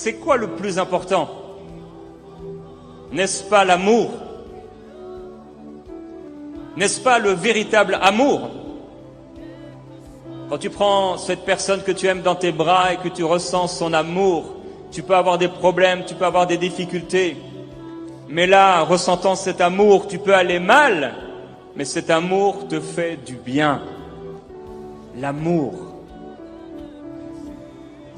c'est quoi le plus important? N'est-ce pas l'amour? N'est-ce pas le véritable amour? Quand tu prends cette personne que tu aimes dans tes bras et que tu ressens son amour, tu peux avoir des problèmes, tu peux avoir des difficultés. Mais là, ressentant cet amour, tu peux aller mal, mais cet amour te fait du bien. L'amour.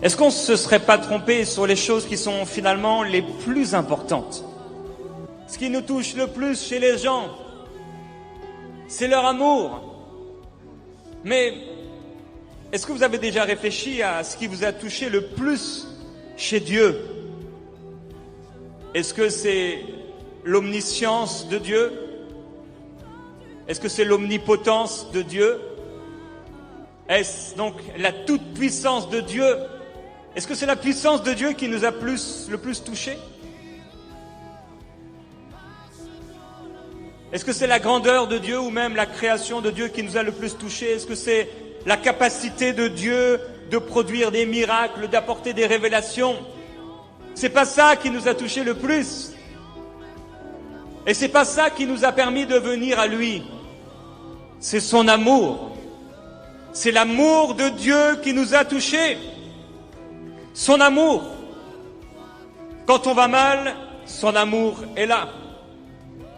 Est-ce qu'on ne se serait pas trompé sur les choses qui sont finalement les plus importantes? Ce qui nous touche le plus chez les gens, c'est leur amour. Mais est-ce que vous avez déjà réfléchi à ce qui vous a touché le plus chez Dieu? Est-ce que c'est l'omniscience de Dieu? Est-ce que c'est l'omnipotence de Dieu? Est-ce donc la toute-puissance de Dieu? Est-ce que c'est la puissance de Dieu qui nous a le plus touchés? Est-ce que c'est la grandeur de Dieu ou même la création de Dieu qui nous a le plus touchés? Est-ce que c'est la capacité de Dieu de produire des miracles, d'apporter des révélations? C'est pas ça qui nous a touchés le plus. Et c'est pas ça qui nous a permis de venir à lui. C'est son amour. C'est l'amour de Dieu qui nous a touchés. Son amour. Quand on va mal, son amour est là.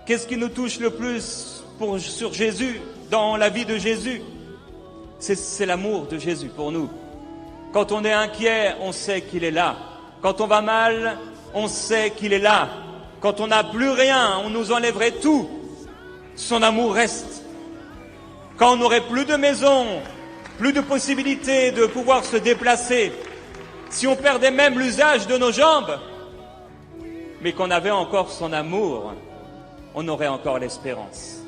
Qu'est-ce qui nous touche le plus sur Jésus, dans la vie de Jésus? C'est l'amour de Jésus pour nous. Quand on est inquiet, on sait qu'il est là. Quand on va mal, on sait qu'il est là. Quand on n'a plus rien, on nous enlèverait tout. Son amour reste. Quand on n'aurait plus de maison, plus de possibilités de pouvoir se déplacer, si on perdait même l'usage de nos jambes, mais qu'on avait encore son amour, on aurait encore l'espérance.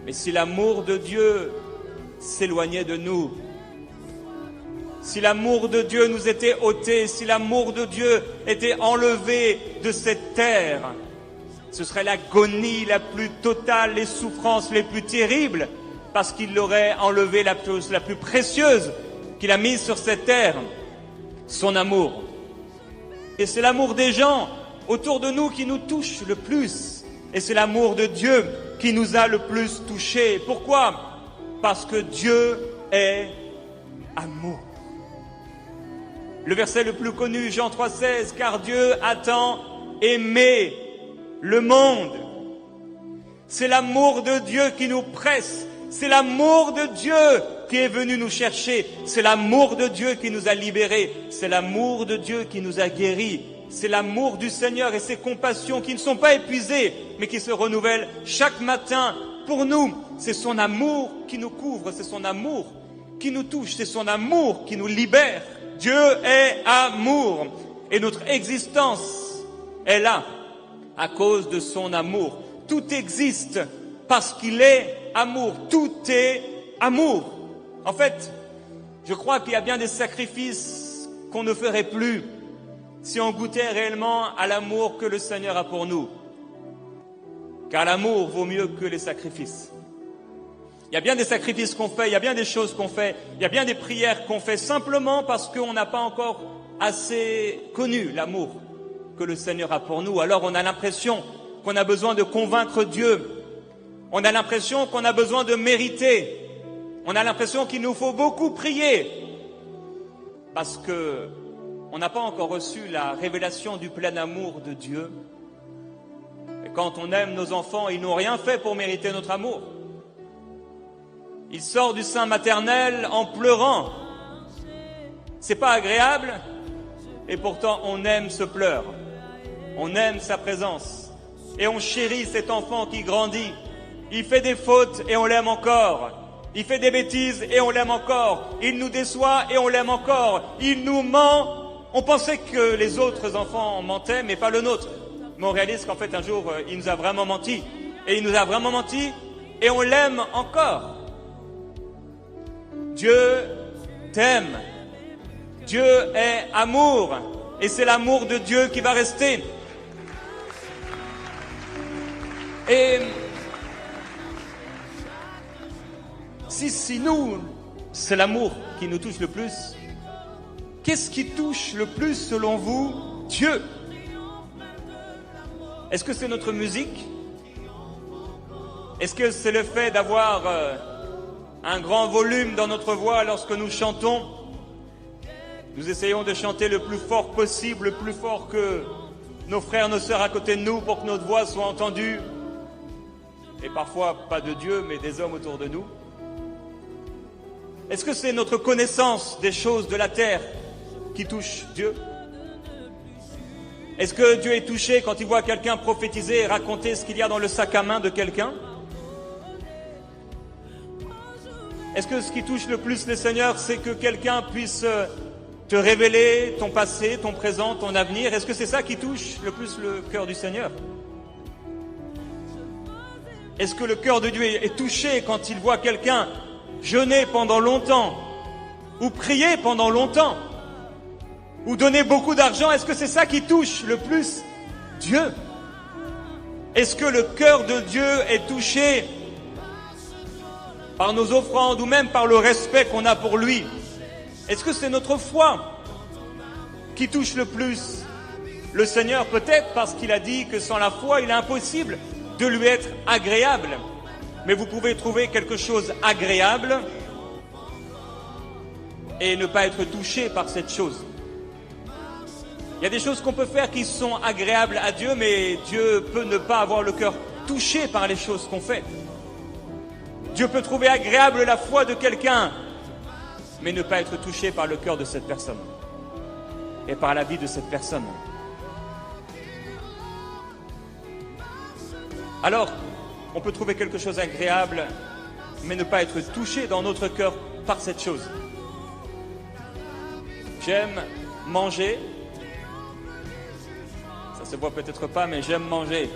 Mais si l'amour de Dieu s'éloignait de nous, si l'amour de Dieu nous était ôté, si l'amour de Dieu était enlevé de cette terre, ce serait l'agonie la plus totale, les souffrances les plus terribles, parce qu'il aurait enlevé la chose la plus précieuse qu'il a mise sur cette terre, son amour. Et c'est l'amour des gens autour de nous qui nous touche le plus. Et c'est l'amour de Dieu qui nous a le plus touchés. Pourquoi? Parce que Dieu est amour. Le verset le plus connu, Jean 3,16, car Dieu a tant aimé le monde. C'est l'amour de Dieu qui nous presse. C'est l'amour de Dieu qui est venu nous chercher. C'est l'amour de Dieu qui nous a libérés. C'est l'amour de Dieu qui nous a guéris. C'est l'amour du Seigneur et ses compassions qui ne sont pas épuisées, mais qui se renouvellent chaque matin pour nous. C'est son amour qui nous couvre, c'est son amour qui nous touche, c'est son amour qui nous libère. Dieu est amour et notre existence est là à cause de son amour. Tout existe parce qu'il est amour. Tout est amour. En fait, je crois qu'il y a bien des sacrifices qu'on ne ferait plus si on goûtait réellement à l'amour que le Seigneur a pour nous. Car l'amour vaut mieux que les sacrifices. Il y a bien des sacrifices qu'on fait, il y a bien des choses qu'on fait, il y a bien des prières qu'on fait simplement parce qu'on n'a pas encore assez connu l'amour que le Seigneur a pour nous. Alors on a l'impression qu'on a besoin de convaincre Dieu. On a l'impression qu'on a besoin de mériter. On a l'impression qu'il nous faut beaucoup prier parce que on n'a pas encore reçu la révélation du plein amour de Dieu. Et quand on aime nos enfants, ils n'ont rien fait pour mériter notre amour. Ils sortent du sein maternel en pleurant. C'est pas agréable, et pourtant on aime ce pleur. On aime sa présence. Et on chérit cet enfant qui grandit. Il fait des fautes et on l'aime encore. Il fait des bêtises et on l'aime encore. Il nous déçoit et on l'aime encore. Il nous ment. On pensait que les autres enfants mentaient, mais pas le nôtre. Mais on réalise qu'en fait, un jour, il nous a vraiment menti. Et il nous a vraiment menti, et on l'aime encore. Dieu t'aime. Dieu est amour. Et c'est l'amour de Dieu qui va rester. Et si nous, c'est l'amour qui nous touche le plus, Qu'est-ce qui touche le plus, selon vous, Dieu? Est-ce que c'est notre musique? Est-ce que c'est le fait d'avoir un grand volume dans notre voix lorsque nous chantons? Nous essayons de chanter le plus fort possible, le plus fort que nos frères, nos sœurs à côté de nous, pour que notre voix soit entendue. Et parfois, pas de Dieu, mais des hommes autour de nous. Est-ce que c'est notre connaissance des choses de la terre qui touche Dieu? Est-ce que Dieu est touché quand il voit quelqu'un prophétiser et raconter ce qu'il y a dans le sac à main de quelqu'un? Est-ce que ce qui touche le plus le Seigneur, c'est que quelqu'un puisse te révéler ton passé, ton présent, ton avenir? Est-ce que c'est ça qui touche le plus le cœur du Seigneur? Est-ce que le cœur de Dieu est touché quand il voit quelqu'un jeûner pendant longtemps, ou prier pendant longtemps, ou donner beaucoup d'argent? Est-ce que c'est ça qui touche le plus Dieu? Est-ce que le cœur de Dieu est touché par nos offrandes ou même par le respect qu'on a pour lui? Est-ce que c'est notre foi qui touche le plus le Seigneur? Peut-être parce qu'il a dit que sans la foi, il est impossible de lui être agréable. Mais vous pouvez trouver quelque chose agréable et ne pas être touché par cette chose. Il y a des choses qu'on peut faire qui sont agréables à Dieu, mais Dieu peut ne pas avoir le cœur touché par les choses qu'on fait. Dieu peut trouver agréable la foi de quelqu'un, mais ne pas être touché par le cœur de cette personne et par la vie de cette personne. Alors, on peut trouver quelque chose agréable, mais ne pas être touché dans notre cœur par cette chose. J'aime manger. Ça se voit peut-être pas, mais j'aime manger.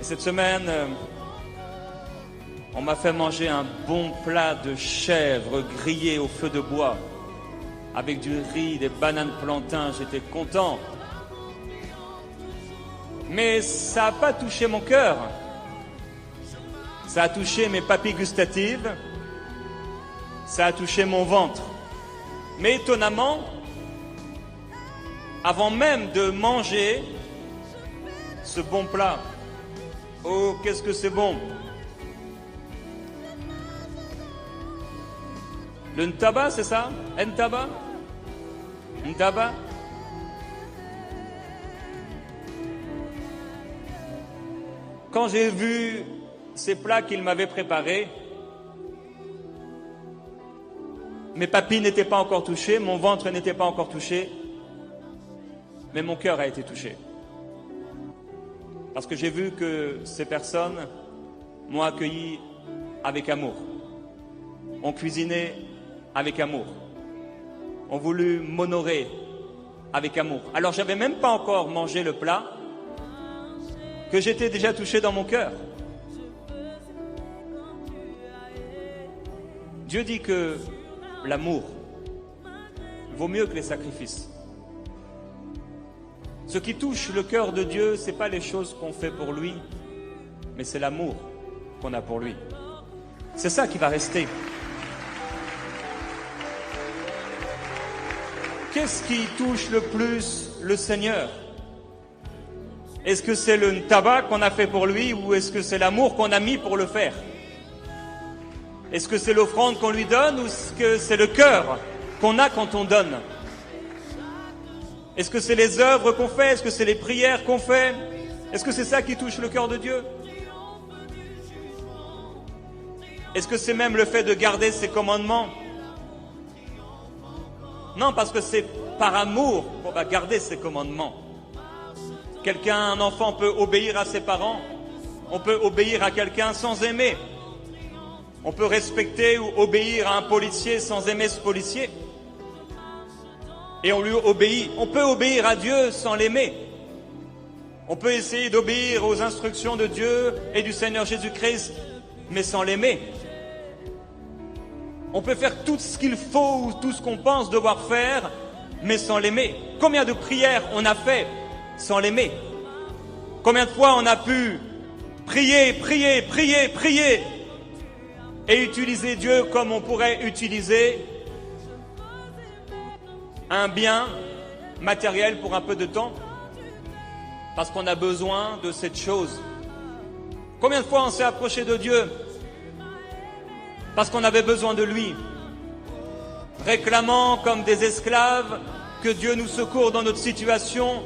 Et cette semaine, on m'a fait manger un bon plat de chèvre grillé au feu de bois, avec du riz, des bananes plantains. J'étais content. Mais ça n'a pas touché mon cœur. Ça a touché mes papilles gustatives. Ça a touché mon ventre. Mais étonnamment, avant même de manger ce bon plat, oh, qu'est-ce que c'est bon! Le ntaba, c'est ça? Ntaba? Ntaba? Quand j'ai vu ces plats qu'il m'avait préparés, mes papilles n'étaient pas encore touchées, mon ventre n'était pas encore touché, mais mon cœur a été touché. Parce que j'ai vu que ces personnes m'ont accueilli avec amour, ont cuisiné avec amour, ont voulu m'honorer avec amour. Alors j'avais même pas encore mangé le plat, que j'étais déjà touché dans mon cœur. Dieu dit que l'amour vaut mieux que les sacrifices. Ce qui touche le cœur de Dieu, ce n'est pas les choses qu'on fait pour lui, mais c'est l'amour qu'on a pour lui. C'est ça qui va rester. Qu'est-ce qui touche le plus le Seigneur? Est-ce que c'est le tabac qu'on a fait pour lui, ou est-ce que c'est l'amour qu'on a mis pour le faire? Est-ce que c'est l'offrande qu'on lui donne, ou est-ce que c'est le cœur qu'on a quand on donne? Est-ce que c'est les œuvres qu'on fait? Est-ce que c'est les prières qu'on fait? Est-ce que c'est ça qui touche le cœur de Dieu? Est-ce que c'est même le fait de garder ses commandements? Non, parce que c'est par amour qu'on va garder ses commandements. Un enfant peut obéir à ses parents. On peut obéir à quelqu'un sans aimer. On peut respecter ou obéir à un policier sans aimer ce policier. Et on lui obéit. On peut obéir à Dieu sans l'aimer. On peut essayer d'obéir aux instructions de Dieu et du Seigneur Jésus-Christ, mais sans l'aimer. On peut faire tout ce qu'il faut ou tout ce qu'on pense devoir faire, mais sans l'aimer. Combien de prières on a fait sans l'aimer? Combien de fois on a pu prier, prier, prier, prier et utiliser Dieu comme on pourrait utiliser un bien matériel pour un peu de temps, parce qu'on a besoin de cette chose. Combien de fois on s'est approché de Dieu parce qu'on avait besoin de lui, réclamant comme des esclaves que Dieu nous secourt dans notre situation,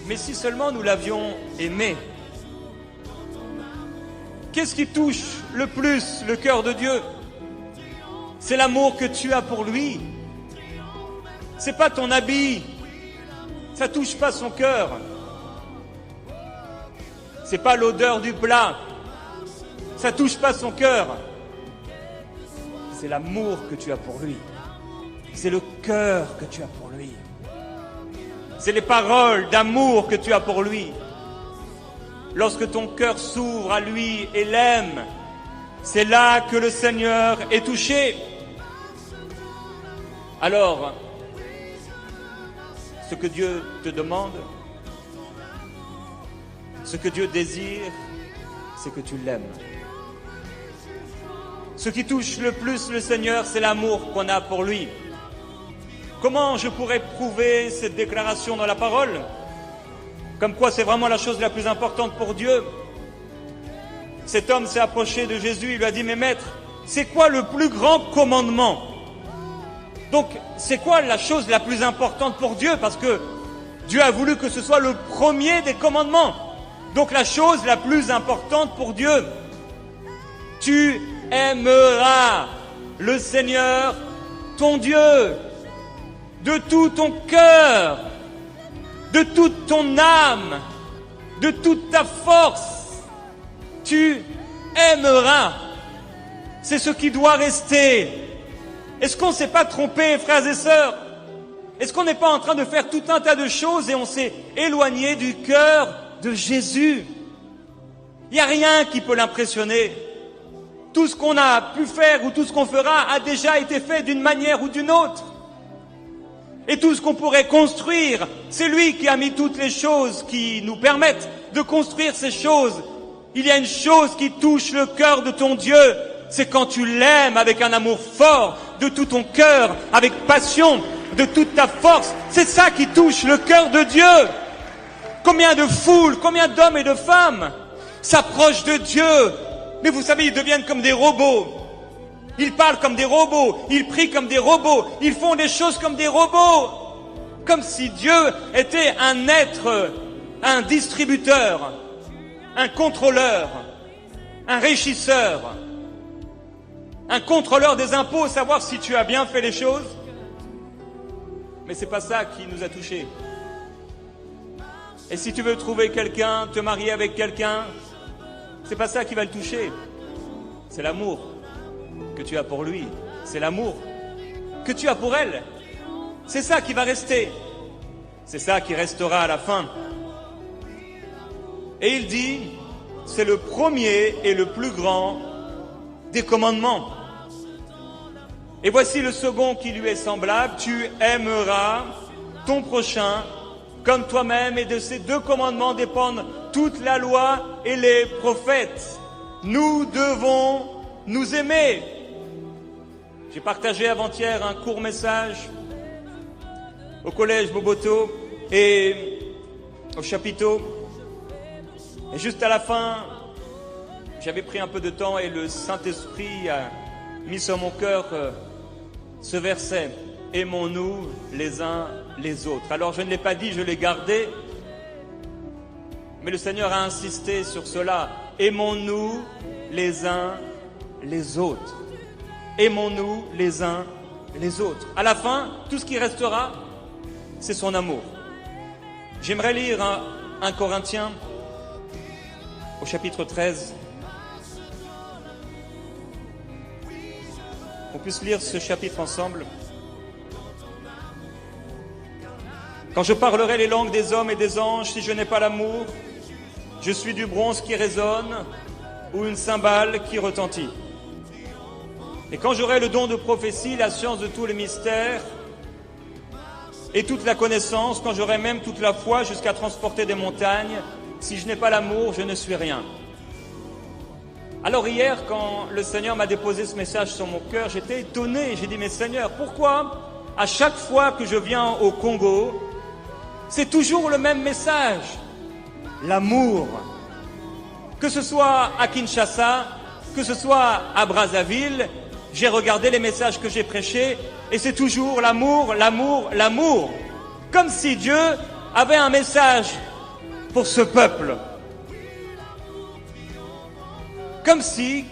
mais si seulement nous l'avions aimé. Qu'est-ce qui touche le plus le cœur de Dieu? C'est l'amour que tu as pour lui. C'est pas ton habit, ça touche pas son cœur. C'est pas l'odeur du plat, ça touche pas son cœur. C'est l'amour que tu as pour lui. C'est le cœur que tu as pour lui. C'est les paroles d'amour que tu as pour lui. Lorsque ton cœur s'ouvre à lui et l'aime, c'est là que le Seigneur est touché. Alors, ce que Dieu te demande, ce que Dieu désire, c'est que tu l'aimes. Ce qui touche le plus le Seigneur, c'est l'amour qu'on a pour lui. Comment je pourrais prouver cette déclaration dans la parole? Comme quoi c'est vraiment la chose la plus importante pour Dieu. Cet homme s'est approché de Jésus, il lui a dit, mais maître, c'est quoi le plus grand commandement? Donc, c'est quoi la chose la plus importante pour Dieu? Parce que Dieu a voulu que ce soit le premier des commandements. Donc, la chose la plus importante pour Dieu. Tu aimeras le Seigneur, ton Dieu, de tout ton cœur, de toute ton âme, de toute ta force. Tu aimeras. C'est ce qui doit rester. Est-ce qu'on ne s'est pas trompé, frères et sœurs? Est-ce qu'on n'est pas en train de faire tout un tas de choses et on s'est éloigné du cœur de Jésus? Il n'y a rien qui peut l'impressionner. Tout ce qu'on a pu faire ou tout ce qu'on fera a déjà été fait d'une manière ou d'une autre. Et tout ce qu'on pourrait construire, c'est lui qui a mis toutes les choses qui nous permettent de construire ces choses. Il y a une chose qui touche le cœur de ton Dieu, c'est quand tu l'aimes avec un amour fort, de tout ton cœur, avec passion, de toute ta force. C'est ça qui touche le cœur de Dieu. Combien de foules, combien d'hommes et de femmes s'approchent de Dieu, mais vous savez, ils deviennent comme des robots. Ils parlent comme des robots, ils prient comme des robots, ils font des choses comme des robots. Comme si Dieu était un être, un distributeur, un contrôleur, un régisseur, un contrôleur des impôts, savoir si tu as bien fait les choses. Mais c'est pas ça qui nous a touchés. Et si tu veux trouver quelqu'un, te marier avec quelqu'un, c'est pas ça qui va le toucher. C'est l'amour que tu as pour lui. C'est l'amour que tu as pour elle. C'est ça qui va rester. C'est ça qui restera à la fin. Et il dit, c'est le premier et le plus grand des commandements. Et voici le second qui lui est semblable, tu aimeras ton prochain comme toi-même, et de ces deux commandements dépendent toute la loi et les prophètes. Nous devons nous aimer. J'ai partagé avant-hier un court message au collège Boboto et au chapiteau. Et juste à la fin, j'avais pris un peu de temps et le Saint-Esprit a mis sur mon cœur ce verset. Aimons-nous les uns les autres. Alors je ne l'ai pas dit, je l'ai gardé. Mais le Seigneur a insisté sur cela. Aimons-nous les uns les autres. Aimons-nous les uns les autres. À la fin, tout ce qui restera, c'est son amour. J'aimerais lire 1 Corinthiens au chapitre 13. On puisse lire ce chapitre ensemble. Quand je parlerai les langues des hommes et des anges, si je n'ai pas l'amour, je suis du bronze qui résonne ou une cymbale qui retentit. Et quand j'aurai le don de prophétie, la science de tous les mystères et toute la connaissance, quand j'aurai même toute la foi jusqu'à transporter des montagnes, si je n'ai pas l'amour, je ne suis rien. Alors hier, quand le Seigneur m'a déposé ce message sur mon cœur, j'étais étonné. J'ai dit, mais Seigneur, pourquoi à chaque fois que je viens au Congo, c'est toujours le même message. L'amour. Que ce soit à Kinshasa, que ce soit à Brazzaville, j'ai regardé les messages que j'ai prêchés et c'est toujours l'amour, l'amour, l'amour. Comme si Dieu avait un message pour ce peuple. Comme si,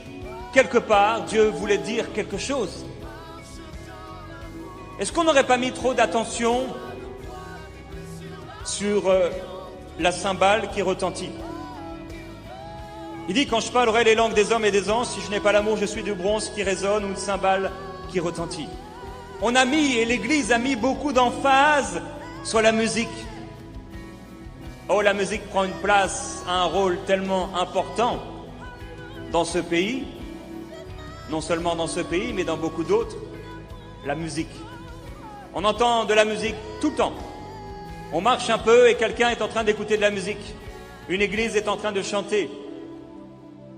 quelque part, Dieu voulait dire quelque chose. Est-ce qu'on n'aurait pas mis trop d'attention sur la cymbale qui retentit? Il dit, quand je parlerai les langues des hommes et des anges, si je n'ai pas l'amour, je suis du bronze qui résonne ou une cymbale qui retentit. On a mis, et l'Église a mis beaucoup d'emphase sur la musique. Oh, la musique prend une place, un rôle tellement important dans ce pays, non seulement dans ce pays, mais dans beaucoup d'autres, la musique. On entend de la musique tout le temps. On marche un peu et quelqu'un est en train d'écouter de la musique. Une église est en train de chanter.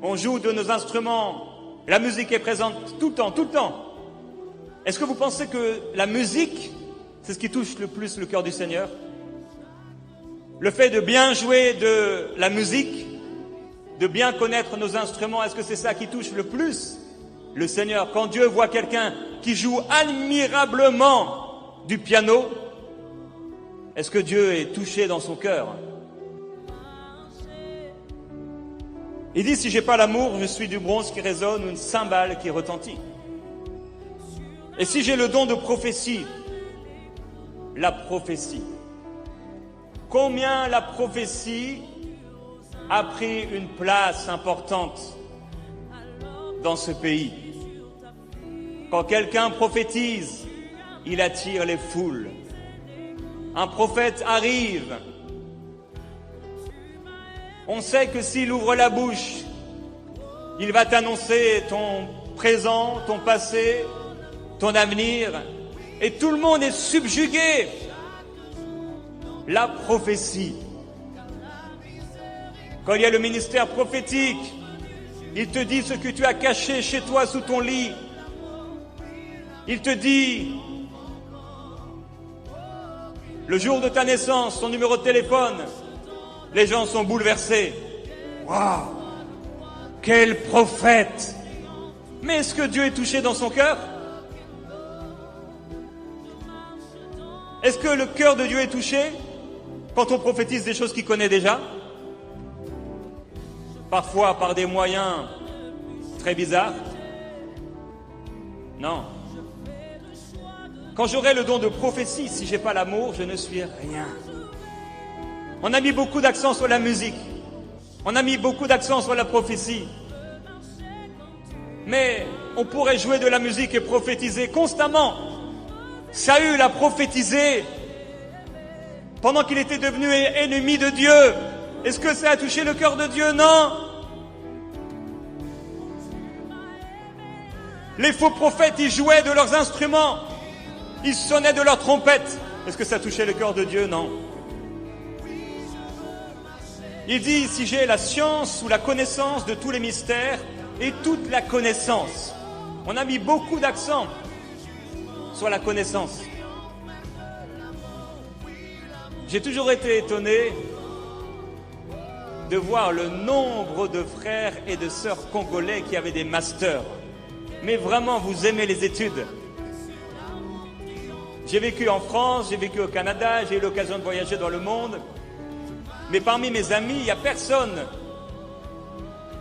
On joue de nos instruments. La musique est présente tout le temps, tout le temps. Est-ce que vous pensez que la musique, c'est ce qui touche le plus le cœur du Seigneur? Le fait de bien jouer de la musique, de bien connaître nos instruments, est-ce que c'est ça qui touche le plus le Seigneur? Quand Dieu voit quelqu'un qui joue admirablement du piano, est-ce que Dieu est touché dans son cœur? Il dit, si j'ai pas l'amour, je suis du bronze qui résonne ou une cymbale qui retentit. Et si j'ai le don de prophétie, la prophétie. Combien la prophétie a pris une place importante dans ce pays? Quand quelqu'un prophétise, il attire les foules. Un prophète arrive. On sait que s'il ouvre la bouche, il va t'annoncer ton présent, ton passé, ton avenir. Et tout le monde est subjugué. La prophétie. Quand il y a le ministère prophétique, il te dit ce que tu as caché chez toi sous ton lit. Il te dit le jour de ta naissance, ton numéro de téléphone. Les gens sont bouleversés. Waouh! Quel prophète! Mais est-ce que Dieu est touché dans son cœur? Est-ce que le cœur de Dieu est touché quand on prophétise des choses qu'il connaît déjà? Parfois par des moyens très bizarres? Non. Quand j'aurai le don de prophétie, si j'ai pas l'amour, je ne suis rien. On a mis beaucoup d'accent sur la musique. On a mis beaucoup d'accent sur la prophétie. Mais on pourrait jouer de la musique et prophétiser constamment. Saül a prophétisé pendant qu'il était devenu ennemi de Dieu. Est-ce que ça a touché le cœur de Dieu? Non. Les faux prophètes, ils jouaient de leurs instruments. Ils sonnaient de leurs trompettes. Est-ce que ça touchait le cœur de Dieu? Non. Il dit, si j'ai la science ou la connaissance de tous les mystères et toute la connaissance. On a mis beaucoup d'accent sur la connaissance. J'ai toujours été étonné de voir le nombre de frères et de sœurs congolais qui avaient des masters. Mais vraiment, vous aimez les études. J'ai vécu en France, j'ai vécu au Canada, j'ai eu l'occasion de voyager dans le monde. Mais parmi mes amis, il n'y a personne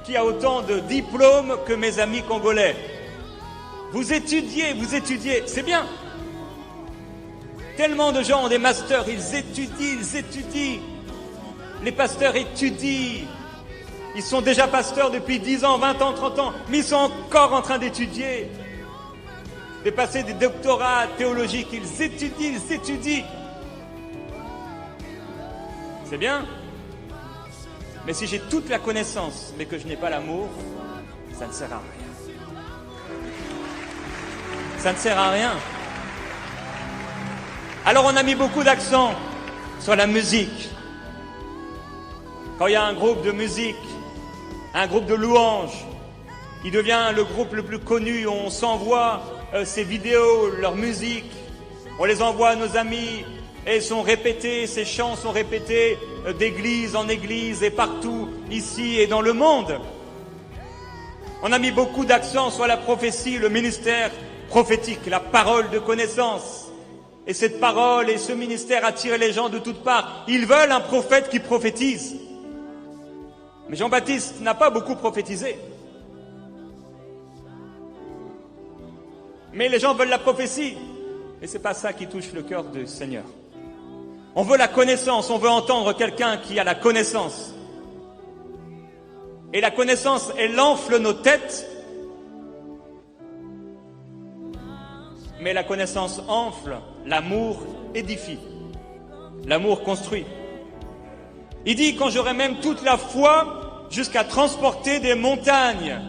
qui a autant de diplômes que mes amis congolais. Vous étudiez, c'est bien. Tellement de gens ont des masters, ils étudient. Les pasteurs étudient. Ils sont déjà pasteurs depuis 10 ans, 20 ans, 30 ans, mais ils sont encore en train d'étudier. De passer des doctorats théologiques, ils étudient. C'est bien. Mais si j'ai toute la connaissance, mais que je n'ai pas l'amour, ça ne sert à rien. Ça ne sert à rien. Alors on a mis beaucoup d'accent sur la musique. Quand il y a un groupe de musique, un groupe de louanges, qui devient le groupe le plus connu, on s'envoie ces vidéos, leur musique, On les envoie à nos amis et sont répétés, ces chants sont répétés d'église en église et partout, ici et dans le monde. On a mis beaucoup d'accent sur la prophétie, le ministère prophétique, la parole de connaissance. Et cette parole et ce ministère attirent les gens de toutes parts. Ils veulent un prophète qui prophétise. Mais Jean-Baptiste n'a pas beaucoup prophétisé. Mais les gens veulent la prophétie. Et c'est pas ça qui touche le cœur du Seigneur. On veut la connaissance, on veut entendre quelqu'un qui a la connaissance. Et la connaissance, elle enfle nos têtes. Mais la connaissance enfle, l'amour édifie. L'amour construit. Il dit, quand j'aurai même toute la foi jusqu'à transporter des montagnes.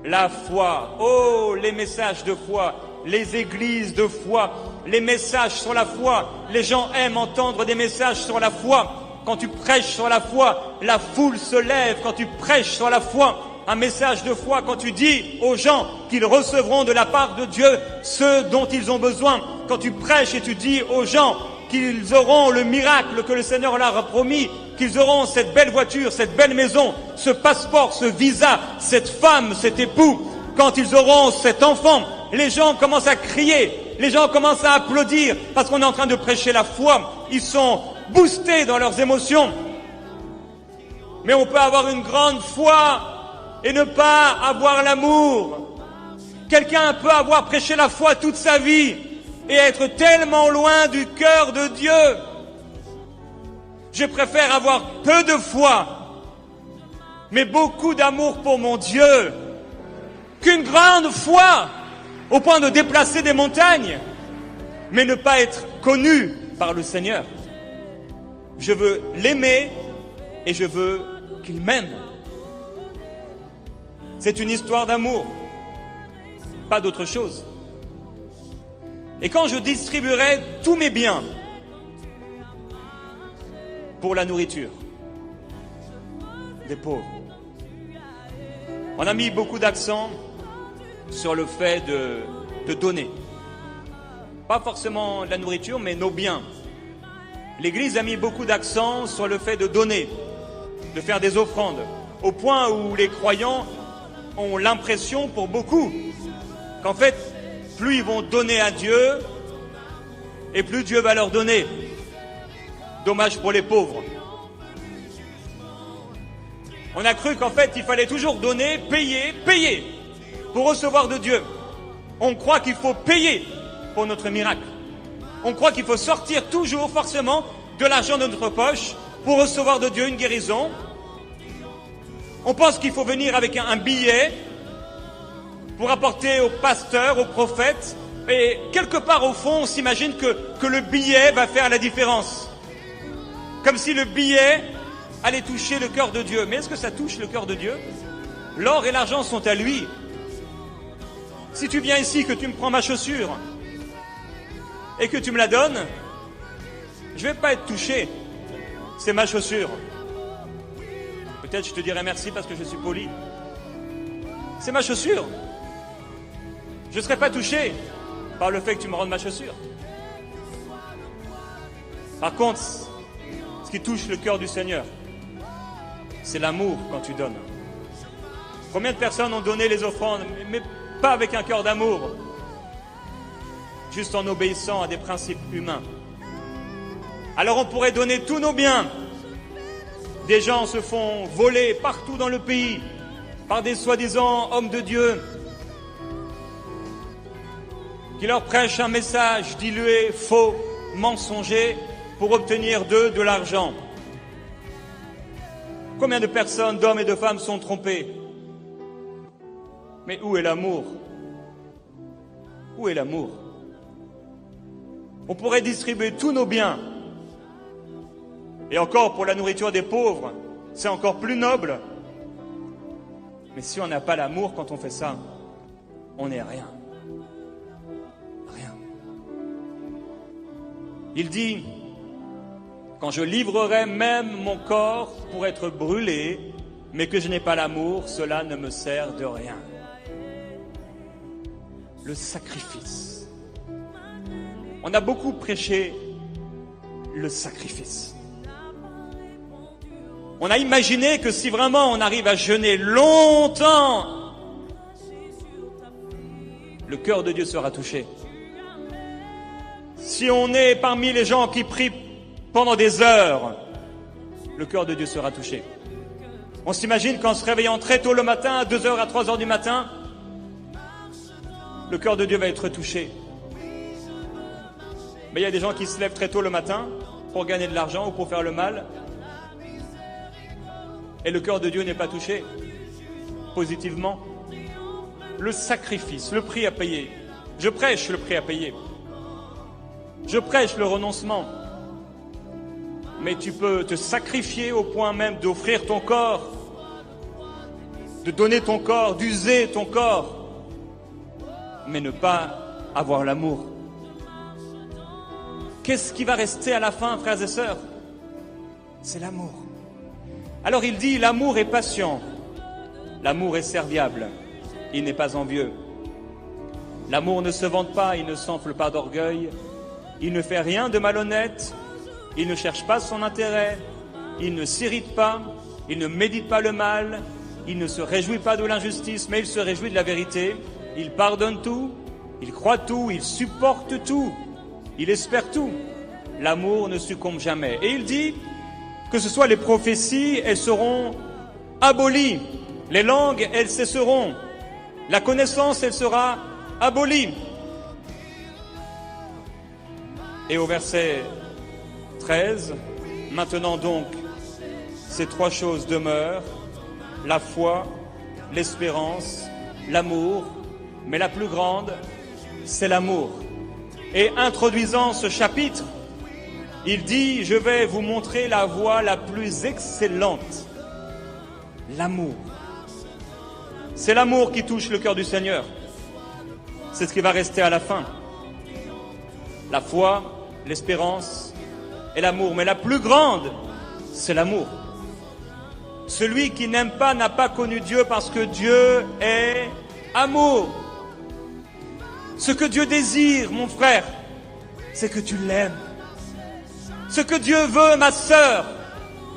La foi, oh, les messages de foi, les églises de foi, les messages sur la foi. Les gens aiment entendre des messages sur la foi. Quand tu prêches sur la foi, la foule se lève. Quand tu prêches sur la foi, un message de foi, quand tu dis aux gens qu'ils recevront de la part de Dieu ce dont ils ont besoin. Quand tu prêches et tu dis aux gens qu'ils auront le miracle que le Seigneur leur a promis, qu'ils auront cette belle voiture, cette belle maison, ce passeport, ce visa, cette femme, cet époux. Quand ils auront cet enfant, les gens commencent à crier, les gens commencent à applaudir parce qu'on est en train de prêcher la foi. Ils sont boostés dans leurs émotions. Mais on peut avoir une grande foi et ne pas avoir l'amour. Quelqu'un peut avoir prêché la foi toute sa vie et être tellement loin du cœur de Dieu. Je préfère avoir peu de foi, mais beaucoup d'amour pour mon Dieu, qu'une grande foi au point de déplacer des montagnes, mais ne pas être connu par le Seigneur. Je veux l'aimer et je veux qu'il m'aime. C'est une histoire d'amour, pas d'autre chose. Et quand je distribuerai tous mes biens pour la nourriture des pauvres, on a mis beaucoup d'accent sur le fait de donner. Pas forcément la nourriture, mais nos biens. L'Église a mis beaucoup d'accent sur le fait de donner, de faire des offrandes, au point où les croyants ont l'impression, pour beaucoup, qu'en fait, plus ils vont donner à Dieu, et plus Dieu va leur donner. Dommage pour les pauvres. On a cru qu'en fait, il fallait toujours donner, payer, pour recevoir de Dieu. On croit qu'il faut payer pour notre miracle. On croit qu'il faut sortir toujours, forcément, de l'argent de notre poche pour recevoir de Dieu une guérison. On pense qu'il faut venir avec un billet pour apporter au pasteur, au prophète. Et quelque part au fond, on s'imagine que le billet va faire la différence. Comme si le billet allait toucher le cœur de Dieu. Mais est-ce que ça touche le cœur de Dieu? L'or et l'argent sont à lui. Si tu viens ici, que tu me prends ma chaussure et que tu me la donnes, je ne vais pas être touché. C'est ma chaussure. Peut-être je te dirai merci parce que je suis poli. C'est ma chaussure. Je ne serai pas touché par le fait que tu me rendes ma chaussure. Par contre, ce qui touche le cœur du Seigneur, c'est l'amour quand tu donnes. Combien de personnes ont donné les offrandes, mais pas avec un cœur d'amour, juste en obéissant à des principes humains. Alors on pourrait donner tous nos biens. Des gens se font voler partout dans le pays par des soi-disant hommes de Dieu qui leur prêchent un message dilué, faux, mensonger pour obtenir d'eux de l'argent. Combien de personnes, d'hommes et de femmes sont trompés? Mais où est l'amour? Où est l'amour? On pourrait distribuer tous nos biens. Et encore pour la nourriture des pauvres, c'est encore plus noble. Mais si on n'a pas l'amour quand on fait ça, on n'est rien. Rien. Il dit, quand je livrerai même mon corps pour être brûlé, mais que je n'ai pas l'amour, cela ne me sert de rien. Le sacrifice. On a beaucoup prêché le sacrifice. On a imaginé que si vraiment on arrive à jeûner longtemps, le cœur de Dieu sera touché. Si on est parmi les gens qui prient pendant des heures, le cœur de Dieu sera touché. On s'imagine qu'en se réveillant très tôt le matin, à 2h à 3h du matin, le cœur de Dieu va être touché. Mais il y a des gens qui se lèvent très tôt le matin pour gagner de l'argent ou pour faire le mal. Et le cœur de Dieu n'est pas touché positivement. Le sacrifice, le prix à payer. Je prêche le prix à payer. Je prêche le renoncement. Mais tu peux te sacrifier au point même d'offrir ton corps, de donner ton corps, d'user ton corps, mais ne pas avoir l'amour. Qu'est-ce qui va rester à la fin, frères et sœurs? C'est l'amour. Alors il dit, l'amour est patient, l'amour est serviable, il n'est pas envieux. L'amour ne se vante pas, il ne s'enfle pas d'orgueil, il ne fait rien de malhonnête, il ne cherche pas son intérêt, il ne s'irrite pas, il ne médite pas le mal, il ne se réjouit pas de l'injustice, mais il se réjouit de la vérité, il pardonne tout, il croit tout, il supporte tout, il espère tout. L'amour ne succombe jamais. Et il dit que ce soit les prophéties, elles seront abolies, les langues, elles cesseront, la connaissance, elle sera abolie. Et au verset 13, maintenant donc, ces trois choses demeurent, la foi, l'espérance, l'amour, mais la plus grande, c'est l'amour. Et introduisant ce chapitre, il dit, je vais vous montrer la voie la plus excellente, l'amour. C'est l'amour qui touche le cœur du Seigneur. C'est ce qui va rester à la fin. La foi, l'espérance et l'amour. Mais la plus grande, c'est l'amour. Celui qui n'aime pas n'a pas connu Dieu parce que Dieu est amour. Ce que Dieu désire, mon frère, c'est que tu l'aimes. Ce que Dieu veut, ma sœur,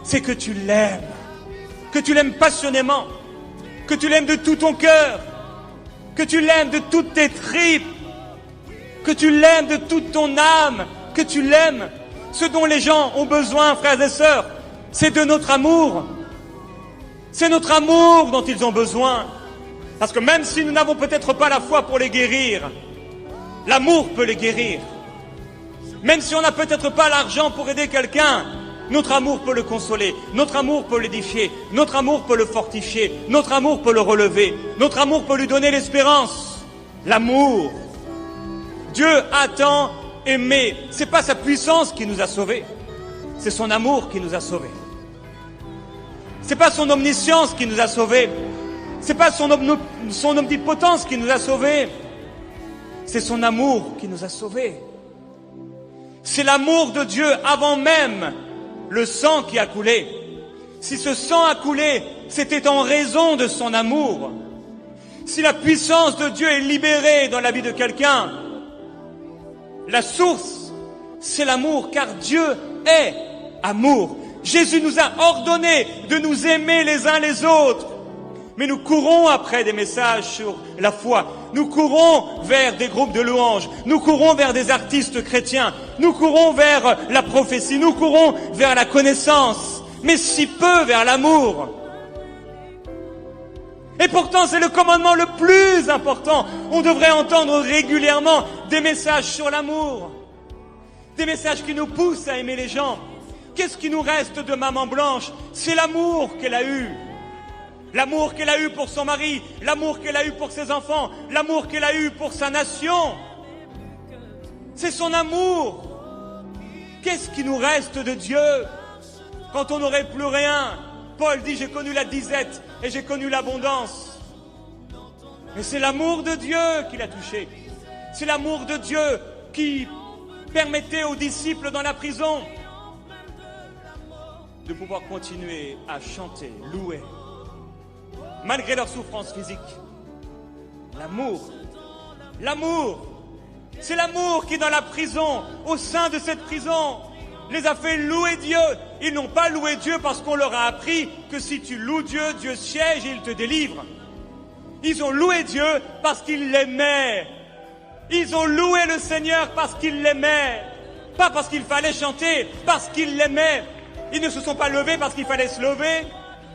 c'est que tu l'aimes. Que tu l'aimes passionnément. Que tu l'aimes de tout ton cœur. Que tu l'aimes de toutes tes tripes. Que tu l'aimes de toute ton âme. Que tu l'aimes. Ce dont les gens ont besoin, frères et sœurs, c'est de notre amour. C'est notre amour dont ils ont besoin. Parce que même si nous n'avons peut-être pas la foi pour les guérir, l'amour peut les guérir. Même si on n'a peut-être pas l'argent pour aider quelqu'un, notre amour peut le consoler, notre amour peut l'édifier, notre amour peut le fortifier, notre amour peut le relever, notre amour peut lui donner l'espérance. L'amour. Dieu a tant aimé. C'est pas sa puissance qui nous a sauvés, c'est son amour qui nous a sauvés. C'est pas son omniscience qui nous a sauvés, c'est pas son omnipotence qui nous a sauvés, c'est son amour qui nous a sauvés. C'est l'amour de Dieu avant même le sang qui a coulé. Si ce sang a coulé, c'était en raison de son amour. Si la puissance de Dieu est libérée dans la vie de quelqu'un, la source, c'est l'amour, car Dieu est amour. Jésus nous a ordonné de nous aimer les uns les autres. Mais nous courons après des messages sur la foi. Nous courons vers des groupes de louanges. Nous courons vers des artistes chrétiens. Nous courons vers la prophétie. Nous courons vers la connaissance. Mais si peu vers l'amour. Et pourtant, c'est le commandement le plus important. On devrait entendre régulièrement des messages sur l'amour. Des messages qui nous poussent à aimer les gens. Qu'est-ce qui nous reste de Maman Blanche? C'est l'amour qu'elle a eu. L'amour qu'elle a eu pour son mari, l'amour qu'elle a eu pour ses enfants, l'amour qu'elle a eu pour sa nation. C'est son amour. Qu'est-ce qui nous reste de Dieu quand on n'aurait plus rien? Paul dit, j'ai connu la disette et j'ai connu l'abondance. Mais c'est l'amour de Dieu qui l'a touché. C'est l'amour de Dieu qui permettait aux disciples dans la prison de pouvoir continuer à chanter, louer, malgré leur souffrance physique. L'amour, C'est l'amour qui, dans la prison, au sein de cette prison, les a fait louer Dieu. Ils n'ont pas loué Dieu parce qu'on leur a appris que si tu loues Dieu, Dieu siège et il te délivre. Ils ont loué Dieu parce qu'ils l'aimaient. Ils ont loué le Seigneur parce qu'ils l'aimaient. Pas parce qu'il fallait chanter, parce qu'ils l'aimaient. Ils ne se sont pas levés parce qu'il fallait se lever.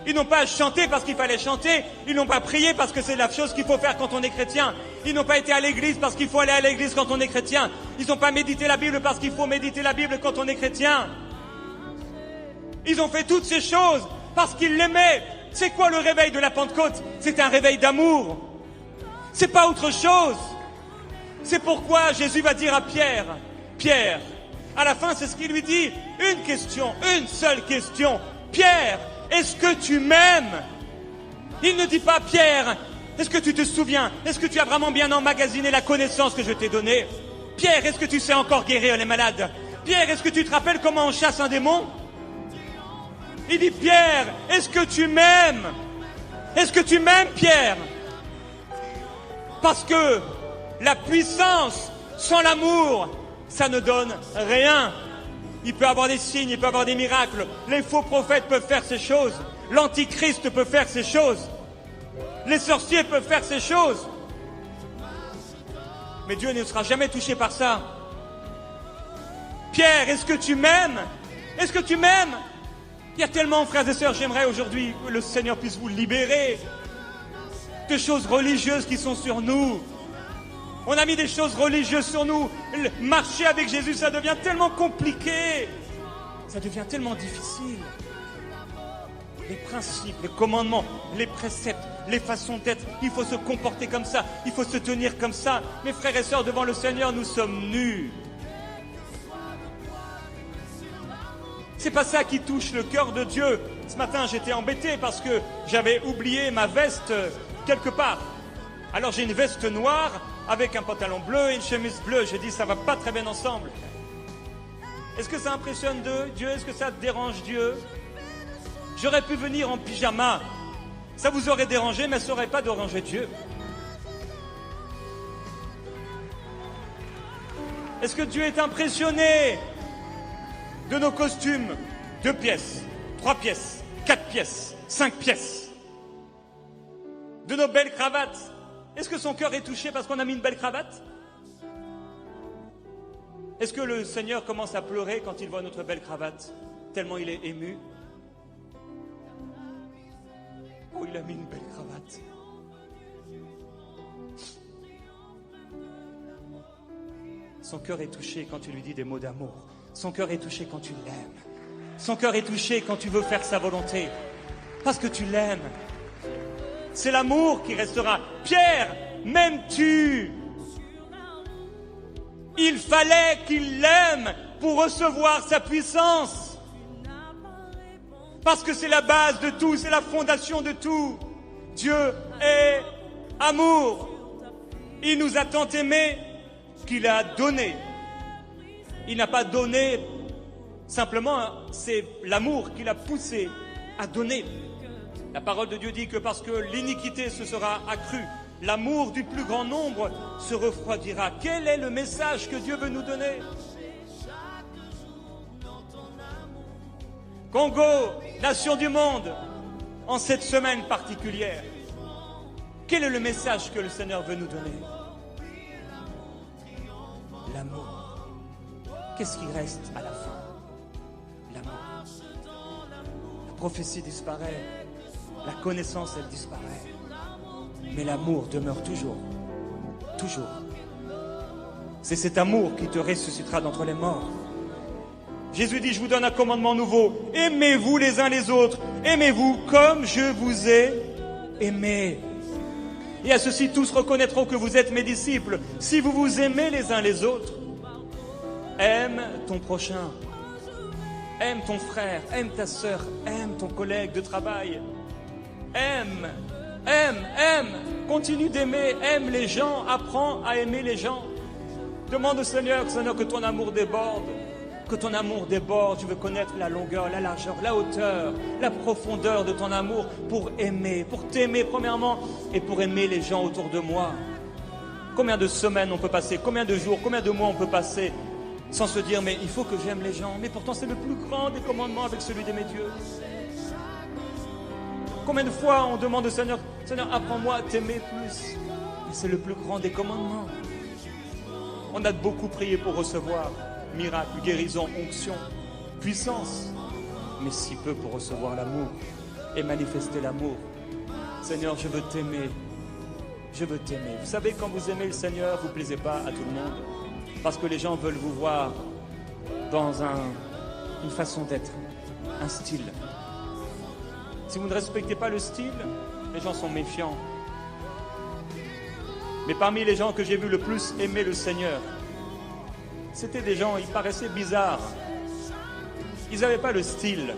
Ils n'ont pas chanté parce qu'il fallait chanter. Ils n'ont pas prié parce que c'est la chose qu'il faut faire quand on est chrétien. Ils n'ont pas été à l'église parce qu'il faut aller à l'église quand on est chrétien. Ils n'ont pas médité la Bible parce qu'il faut méditer la Bible quand on est chrétien. Ils ont fait toutes ces choses parce qu'ils l'aimaient. C'est quoi le réveil de la Pentecôte? C'est un réveil d'amour. C'est pas autre chose. C'est pourquoi Jésus va dire à Pierre, Pierre, à la fin c'est ce qu'il lui dit, une question, une seule question. Pierre, est-ce que tu m'aimes? Il ne dit pas, Pierre, est-ce que tu te souviens? Est-ce que tu as vraiment bien emmagasiné la connaissance que je t'ai donnée? Pierre, est-ce que tu sais encore guérir les malades? Pierre, est-ce que tu te rappelles comment on chasse un démon? Il dit, Pierre, est-ce que tu m'aimes? Est-ce que tu m'aimes, Pierre? Parce que la puissance sans l'amour, ça ne donne rien. Il peut y avoir des signes, il peut y avoir des miracles. Les faux prophètes peuvent faire ces choses. L'antichrist peut faire ces choses. Les sorciers peuvent faire ces choses. Mais Dieu ne sera jamais touché par ça. Pierre, est-ce que tu m'aimes? Est-ce que tu m'aimes? Il y a tellement, frères et sœurs, j'aimerais aujourd'hui que le Seigneur puisse vous libérer de choses religieuses qui sont sur nous. On a mis des choses religieuses sur nous. Marcher avec Jésus, ça devient tellement compliqué. Ça devient tellement difficile. Les principes, les commandements, les préceptes, les façons d'être, il faut se comporter comme ça, il faut se tenir comme ça. Mes frères et sœurs, devant le Seigneur, nous sommes nus. C'est pas ça qui touche le cœur de Dieu. Ce matin, j'étais embêté parce que j'avais oublié ma veste quelque part. Alors j'ai une veste noire avec un pantalon bleu et une chemise bleue. J'ai dit, ça va pas très bien ensemble. Est-ce que ça impressionne Dieu? Est-ce que ça dérange Dieu? J'aurais pu venir en pyjama. Ça vous aurait dérangé, mais ça n'aurait pas dérangé Dieu. Est-ce que Dieu est impressionné de nos costumes? 2 pièces, 3 pièces, 4 pièces, 5 pièces. De nos belles cravates. Est-ce que son cœur est touché parce qu'on a mis une belle cravate? Est-ce que le Seigneur commence à pleurer quand il voit notre belle cravate, tellement il est ému? Oh, il a mis une belle cravate. Son cœur est touché quand tu lui dis des mots d'amour. Son cœur est touché quand tu l'aimes. Son cœur est touché quand tu veux faire sa volonté. Parce que tu l'aimes. C'est l'amour qui restera. Pierre, m'aimes-tu? Il fallait qu'il l'aime pour recevoir sa puissance. Parce que c'est la base de tout, c'est la fondation de tout. Dieu est amour. Il nous a tant aimés qu'il a donné. Il n'a pas donné simplement, c'est l'amour qui l'a poussé à donner. La parole de Dieu dit que parce que l'iniquité se sera accrue, l'amour du plus grand nombre se refroidira. Quel est le message que Dieu veut nous donner? Congo, nation du monde, en cette semaine particulière, quel est le message que le Seigneur veut nous donner? L'amour. Qu'est-ce qui reste à la fin? L'amour. La prophétie disparaît, la connaissance, elle disparaît, mais l'amour demeure toujours. Toujours. C'est cet amour qui te ressuscitera d'entre les morts. Jésus dit, je vous donne un commandement nouveau. Aimez-vous les uns les autres. Aimez-vous comme je vous ai aimé. Et à ceci, tous reconnaîtront que vous êtes mes disciples, si vous vous aimez les uns les autres. Aime ton prochain. Aime ton frère. Aime ta sœur. Aime ton collègue de travail. Aime. Aime. Aime. Continue d'aimer. Aime les gens. Apprends à aimer les gens. Demande au Seigneur, Seigneur, que ton amour déborde. Que ton amour déborde, je veux connaître la longueur, la largeur, la hauteur, la profondeur de ton amour pour aimer, pour t'aimer premièrement et pour aimer les gens autour de moi. Combien de semaines on peut passer, combien de jours, combien de mois on peut passer sans se dire, mais il faut que j'aime les gens. Mais pourtant, c'est le plus grand des commandements avec celui d'aimer Dieu. Combien de fois on demande au Seigneur, Seigneur, apprends-moi à t'aimer plus. Et c'est le plus grand des commandements. On a beaucoup prié pour recevoir miracle, guérison, onction, puissance, mais si peu pour recevoir l'amour et manifester l'amour. Seigneur, je veux t'aimer. Je veux t'aimer. Vous savez, quand vous aimez le Seigneur, vous ne plaisez pas à tout le monde. Parce que les gens veulent vous voir dans une façon d'être, un style. Si vous ne respectez pas le style, les gens sont méfiants. Mais parmi les gens que j'ai vu le plus aimer le Seigneur, c'était des gens, ils paraissaient bizarres. Ils n'avaient pas le style.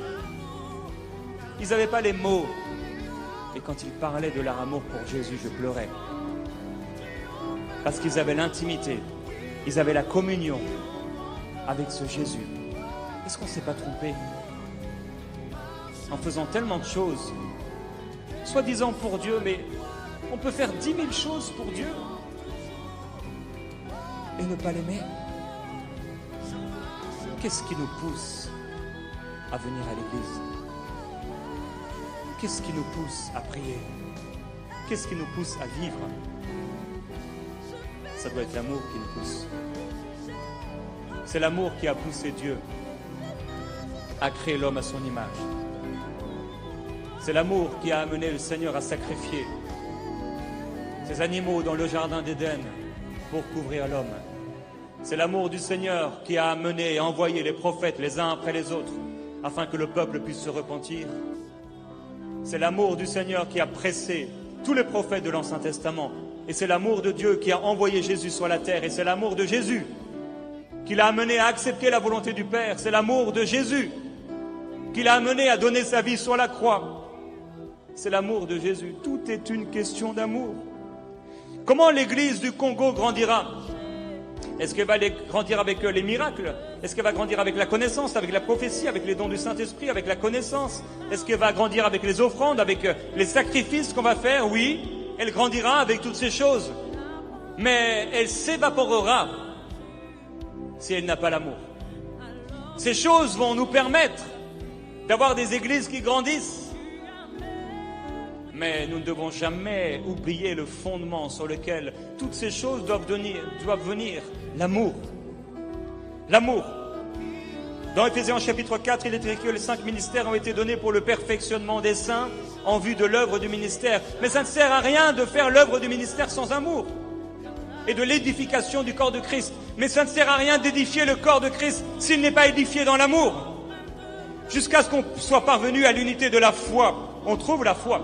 Ils n'avaient pas les mots. Et quand ils parlaient de leur amour pour Jésus, je pleurais. Parce qu'ils avaient l'intimité. Ils avaient la communion avec ce Jésus. Est-ce qu'on ne s'est pas trompé en faisant tellement de choses, soi-disant pour Dieu, mais on peut faire 10 000 choses pour Dieu et ne pas l'aimer. Qu'est-ce qui nous pousse à venir à l'église? Qu'est-ce qui nous pousse à prier? Qu'est-ce qui nous pousse à vivre? Ça doit être l'amour qui nous pousse. C'est l'amour qui a poussé Dieu à créer l'homme à son image. C'est l'amour qui a amené le Seigneur à sacrifier ces animaux dans le jardin d'Éden pour couvrir l'homme. C'est l'amour du Seigneur qui a amené et envoyé les prophètes les uns après les autres afin que le peuple puisse se repentir. C'est l'amour du Seigneur qui a pressé tous les prophètes de l'Ancien Testament. Et c'est l'amour de Dieu qui a envoyé Jésus sur la terre. Et c'est l'amour de Jésus qui l'a amené à accepter la volonté du Père. C'est l'amour de Jésus qui l'a amené à donner sa vie sur la croix. C'est l'amour de Jésus. Tout est une question d'amour. Comment l'Église du Congo grandira? Est-ce qu'elle va grandir avec les miracles? Est-ce qu'elle va grandir avec la connaissance, avec la prophétie, avec les dons du Saint-Esprit, avec la connaissance? Est-ce qu'elle va grandir avec les offrandes, avec les sacrifices qu'on va faire? Oui, elle grandira avec toutes ces choses. Mais elle s'évaporera si elle n'a pas l'amour. Ces choses vont nous permettre d'avoir des églises qui grandissent. Mais nous ne devons jamais oublier le fondement sur lequel toutes ces choses doivent venir. L'amour. L'amour. Dans Éphésiens chapitre 4, il est écrit que les 5 ministères ont été donnés pour le perfectionnement des saints en vue de l'œuvre du ministère. Mais ça ne sert à rien de faire l'œuvre du ministère sans amour et de l'édification du corps de Christ. Mais ça ne sert à rien d'édifier le corps de Christ s'il n'est pas édifié dans l'amour. Jusqu'à ce qu'on soit parvenu à l'unité de la foi. On trouve la foi.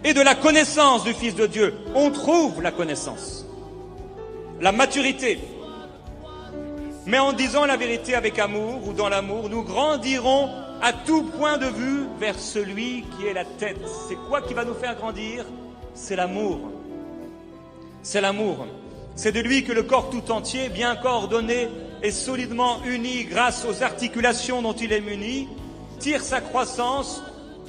Et de la connaissance du Fils de Dieu. On trouve la connaissance. La maturité. Mais en disant la vérité avec amour ou dans l'amour, nous grandirons à tout point de vue vers celui qui est la tête. C'est quoi qui va nous faire grandir? C'est l'amour. C'est l'amour. C'est de lui que le corps tout entier, bien coordonné et solidement uni grâce aux articulations dont il est muni, tire sa croissance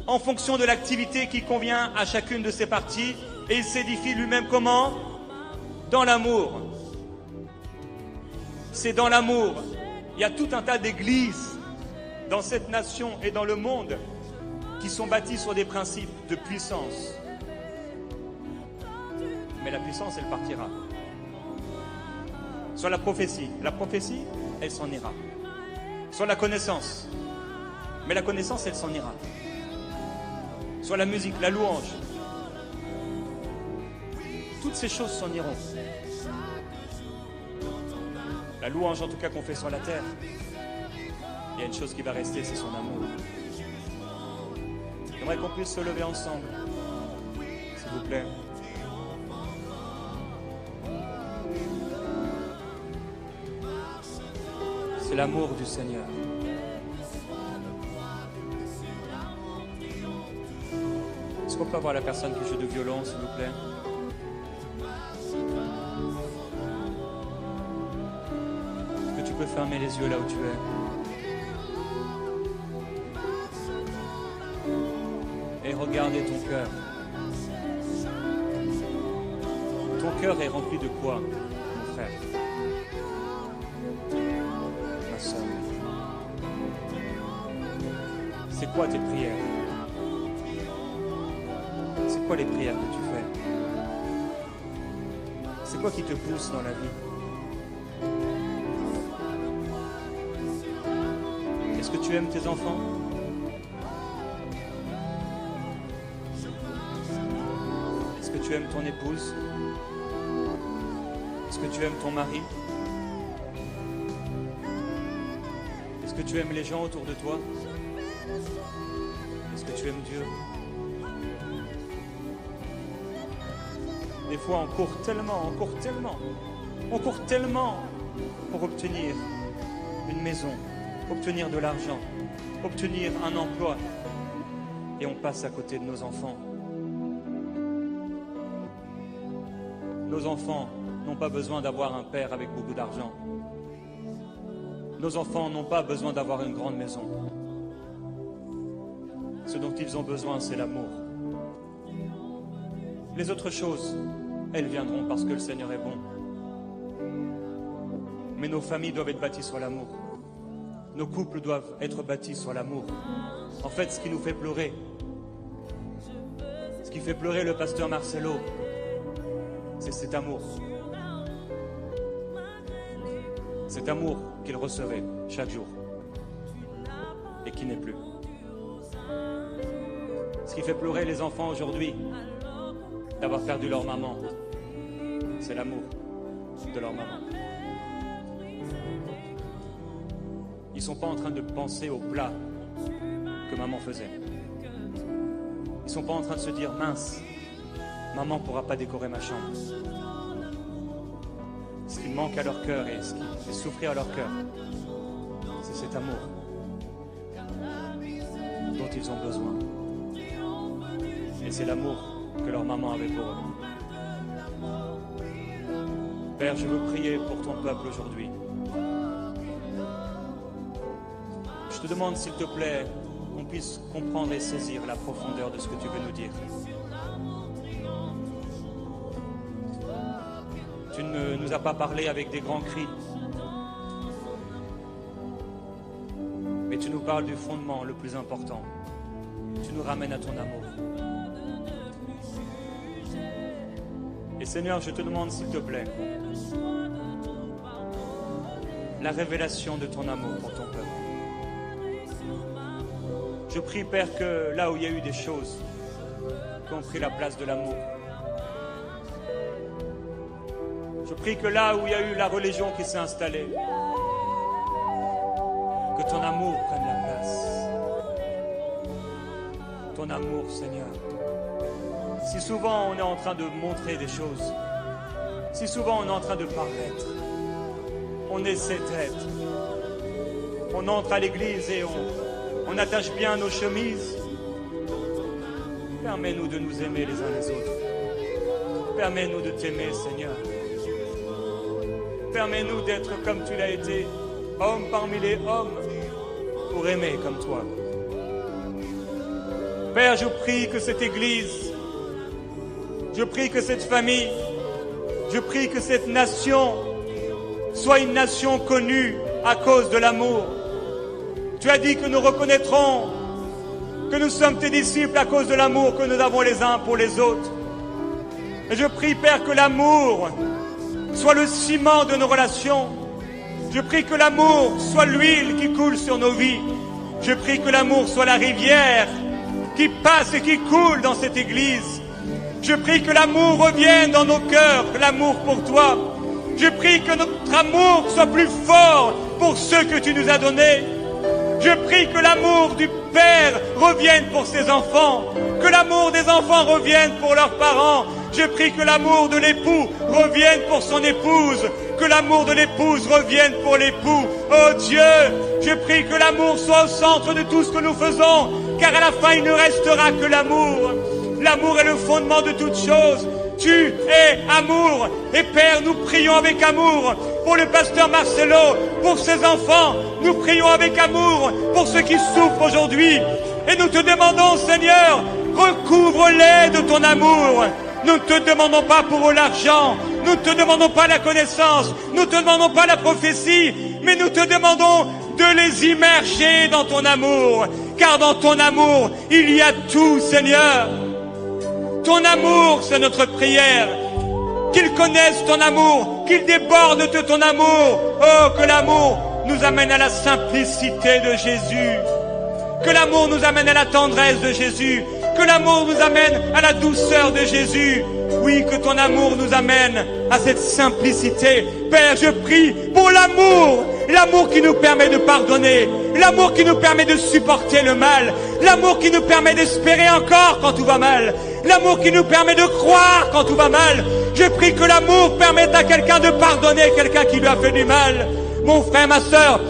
en fonction de l'activité qui convient à chacune de ses parties, et il s'édifie lui-même comment? Dans l'amour. C'est dans l'amour. Il y a tout un tas d'églises dans cette nation et dans le monde qui sont bâties sur des principes de puissance. Mais la puissance, elle partira. Sur la prophétie, elle s'en ira. Sur la connaissance, mais la connaissance, elle s'en ira. Sur la musique, la louange, toutes ces choses s'en iront. La louange, en tout cas, qu'on fait sur la terre, il y a une chose qui va rester, c'est son amour. J'aimerais qu'on puisse se lever ensemble, s'il vous plaît. C'est l'amour du Seigneur. Est-ce qu'on peut avoir la personne qui joue du violon, s'il vous plaît? Est-ce que tu peux fermer les yeux là où tu es? Et regarder ton cœur. Ton cœur est rempli de quoi, mon frère, ma soeur? C'est quoi tes prières? C'est quoi les prières que tu fais? C'est quoi qui te pousse dans la vie? Est-ce que tu aimes tes enfants? Est-ce que tu aimes ton épouse? Est-ce que tu aimes ton mari? Est-ce que tu aimes les gens autour de toi? Est-ce que tu aimes Dieu? Des fois, on court tellement pour obtenir une maison, obtenir de l'argent, obtenir un emploi, et on passe à côté de nos enfants. Nos enfants n'ont pas besoin d'avoir un père avec beaucoup d'argent. Nos enfants n'ont pas besoin d'avoir une grande maison. Ce dont ils ont besoin, c'est l'amour. Les autres choses, elles viendront parce que le Seigneur est bon. Mais nos familles doivent être bâties sur l'amour. Nos couples doivent être bâtis sur l'amour. En fait, ce qui nous fait pleurer, ce qui fait pleurer le pasteur Marcelo, c'est cet amour. Cet amour qu'il recevait chaque jour et qui n'est plus. Ce qui fait pleurer les enfants aujourd'hui d'avoir perdu leur maman, c'est l'amour de leur maman. Ils ne sont pas en train de penser au plat que maman faisait. Ils ne sont pas en train de se dire, mince, maman ne pourra pas décorer ma chambre. Ce qui manque à leur cœur et ce qui fait souffrir à leur cœur, c'est cet amour dont ils ont besoin. Et c'est l'amour que leur maman avait pour eux. Père, je veux prier pour ton peuple aujourd'hui. Je te demande, s'il te plaît, qu'on puisse comprendre et saisir la profondeur de ce que tu veux nous dire. Tu ne nous as pas parlé avec des grands cris, mais tu nous parles du fondement le plus important. Tu nous ramènes à ton amour. Et Seigneur, je te demande, s'il te plaît, la révélation de ton amour pour ton peuple. Je prie, Père, que là où il y a eu des choses qui ont pris la place de l'amour, je prie que là où il y a eu la religion qui s'est installée, que ton amour prenne la place. Ton amour, Seigneur. Si souvent on est en train de montrer des choses, si souvent on est en train de paraître, on essaie d'être, on entre à l'église et on attache bien nos chemises. Permets-nous de nous aimer les uns les autres. Permets-nous de t'aimer, Seigneur. Permets-nous d'être comme tu l'as été, homme parmi les hommes, pour aimer comme toi. Père, je prie que cette église, je prie que cette famille, je prie que cette nation soit une nation connue à cause de l'amour. Tu as dit que nous reconnaîtrons que nous sommes tes disciples à cause de l'amour que nous avons les uns pour les autres. Et je prie, Père, que l'amour soit le ciment de nos relations. Je prie que l'amour soit l'huile qui coule sur nos vies. Je prie que l'amour soit la rivière qui passe et qui coule dans cette église. Je prie que l'amour revienne dans nos cœurs, l'amour pour toi. Je prie que notre amour soit plus fort pour ceux que tu nous as donnés. Je prie que l'amour du Père revienne pour ses enfants, que l'amour des enfants revienne pour leurs parents. Je prie que l'amour de l'époux revienne pour son épouse, que l'amour de l'épouse revienne pour l'époux. Oh Dieu, je prie que l'amour soit au centre de tout ce que nous faisons, car à la fin il ne restera que l'amour. L'amour est le fondement de toutes choses. Tu es amour. Et Père, nous prions avec amour pour le pasteur Marcelo, pour ses enfants. Nous prions avec amour pour ceux qui souffrent aujourd'hui. Et nous te demandons, Seigneur, recouvre-les de ton amour. Nous ne te demandons pas pour l'argent, nous ne te demandons pas la connaissance, nous ne te demandons pas la prophétie, mais nous te demandons de les immerger dans ton amour. Car dans ton amour, il y a tout, Seigneur. Ton amour, c'est notre prière. Qu'ils connaissent ton amour, qu'ils débordent de ton amour. Oh, que l'amour nous amène à la simplicité de Jésus. Que l'amour nous amène à la tendresse de Jésus. Que l'amour nous amène à la douceur de Jésus. Oui, que ton amour nous amène à cette simplicité. Père, je prie pour l'amour. L'amour qui nous permet de pardonner. L'amour qui nous permet de supporter le mal. L'amour qui nous permet d'espérer encore quand tout va mal. L'amour qui nous permet de croire quand tout va mal. Je prie que l'amour permette à quelqu'un de pardonner quelqu'un qui lui a fait du mal. Mon frère, ma sœur,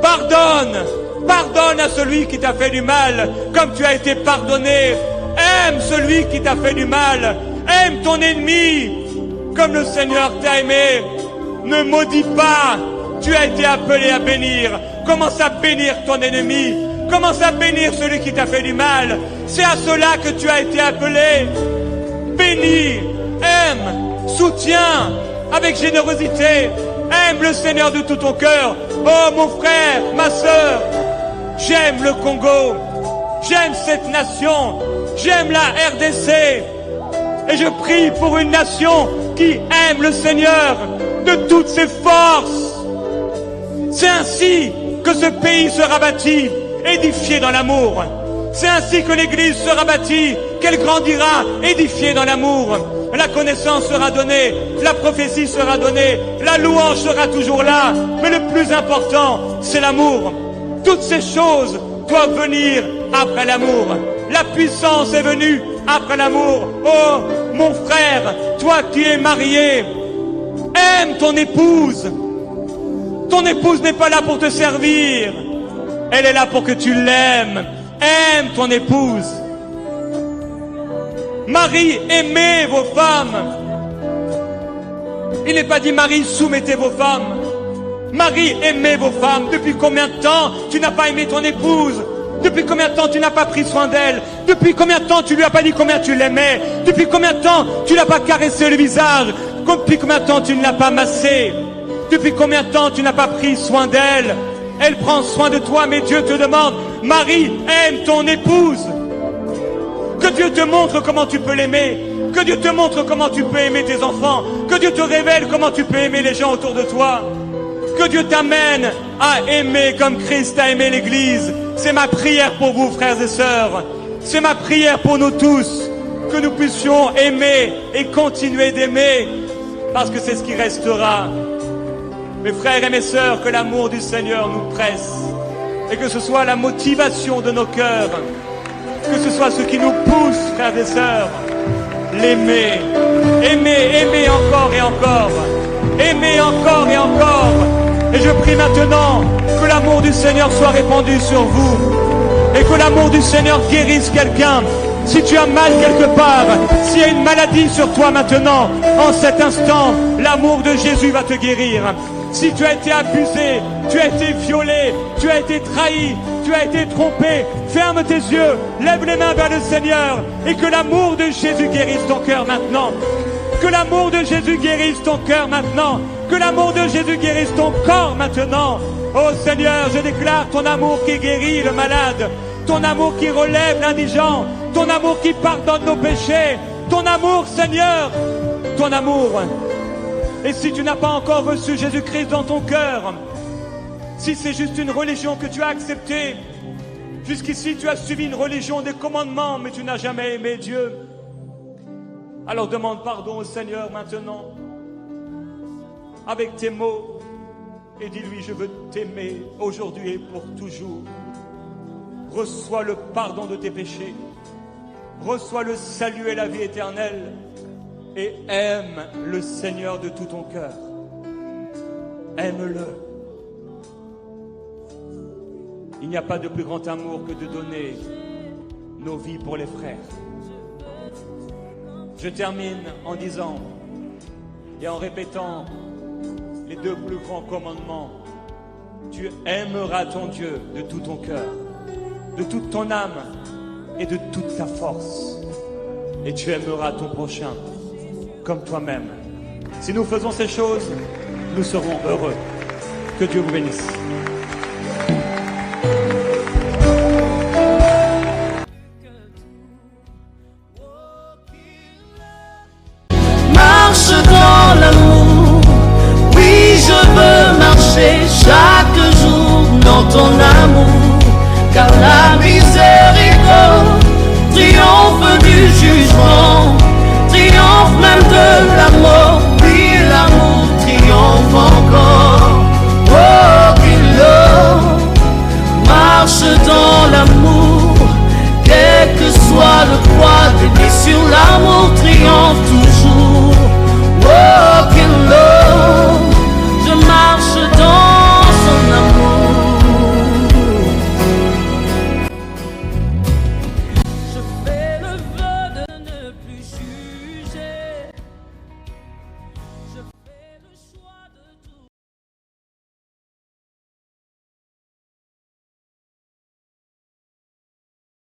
pardonne. Pardonne à celui qui t'a fait du mal, comme tu as été pardonné. Aime celui qui t'a fait du mal. Aime ton ennemi, comme le Seigneur t'a aimé. Ne maudis pas. Tu as été appelé à bénir. Commence à bénir ton ennemi. Commence à bénir celui qui t'a fait du mal. C'est à cela que tu as été appelé. Bénis, aime, soutiens avec générosité. Aime le Seigneur de tout ton cœur. Oh mon frère, ma sœur, j'aime le Congo. J'aime cette nation. J'aime la RDC. Et je prie pour une nation qui aime le Seigneur de toutes ses forces. C'est ainsi que ce pays sera bâti, édifié dans l'amour. C'est ainsi que l'Église sera bâtie, qu'elle grandira, édifiée dans l'amour. La connaissance sera donnée, la prophétie sera donnée, la louange sera toujours là. Mais le plus important, c'est l'amour. Toutes ces choses doivent venir après l'amour. La puissance est venue après l'amour. Oh, mon frère, toi qui es marié, aime ton épouse. Ton épouse n'est pas là pour te servir. Elle est là pour que tu l'aimes. Aime ton épouse. Marie, aimez vos femmes. Il n'est pas dit Marie, soumettez vos femmes. Marie, aimez vos femmes. Depuis combien de temps tu n'as pas aimé ton épouse? Depuis combien de temps tu n'as pas pris soin d'elle? Depuis combien de temps tu lui as pas dit combien tu l'aimais? Depuis combien de temps tu n'as pas caressé le visage? Depuis combien de temps tu ne l'as pas massé? Depuis combien de temps tu n'as pas pris soin d'elle? Elle prend soin de toi, mais Dieu te demande, Marie, aime ton épouse. Que Dieu te montre comment tu peux l'aimer. Que Dieu te montre comment tu peux aimer tes enfants. Que Dieu te révèle comment tu peux aimer les gens autour de toi. Que Dieu t'amène à aimer comme Christ a aimé l'Église. C'est ma prière pour vous, frères et sœurs. C'est ma prière pour nous tous. Que nous puissions aimer et continuer d'aimer. Parce que c'est ce qui restera. Mes frères et mes sœurs, que l'amour du Seigneur nous presse. Et que ce soit la motivation de nos cœurs. Que ce soit ce qui nous pousse, frères et sœurs. L'aimer. Aimer, aimer encore et encore. Aimer encore et encore. Et je prie maintenant que l'amour du Seigneur soit répandu sur vous. Et que l'amour du Seigneur guérisse quelqu'un. Si tu as mal quelque part, s'il y a une maladie sur toi maintenant, en cet instant, l'amour de Jésus va te guérir. Si tu as été abusé, tu as été violé, tu as été trahi, tu as été trompé, ferme tes yeux, lève les mains vers le Seigneur et que l'amour de Jésus guérisse ton cœur maintenant. Que l'amour de Jésus guérisse ton cœur maintenant. Que l'amour de Jésus guérisse ton corps maintenant. Oh Seigneur, je déclare ton amour qui guérit le malade, ton amour qui relève l'indigent, ton amour qui pardonne nos péchés, ton amour Seigneur, ton amour. Et si tu n'as pas encore reçu Jésus-Christ dans ton cœur, si c'est juste une religion que tu as acceptée, jusqu'ici tu as suivi une religion des commandements, mais tu n'as jamais aimé Dieu, alors demande pardon au Seigneur maintenant, avec tes mots, et dis-lui, je veux t'aimer aujourd'hui et pour toujours. Reçois le pardon de tes péchés, reçois le salut et la vie éternelle, et aime le Seigneur de tout ton cœur. Aime-le. Il n'y a pas de plus grand amour que de donner nos vies pour les frères. Je termine en disant et en répétant les deux plus grands commandements. Tu aimeras ton Dieu de tout ton cœur, de toute ton âme et de toute ta force. Et tu aimeras ton prochain comme toi-même. Si nous faisons ces choses, nous serons heureux. Que Dieu vous bénisse. Marche dans l'amour, oui je veux marcher chaque jour dans ton amour, car la vie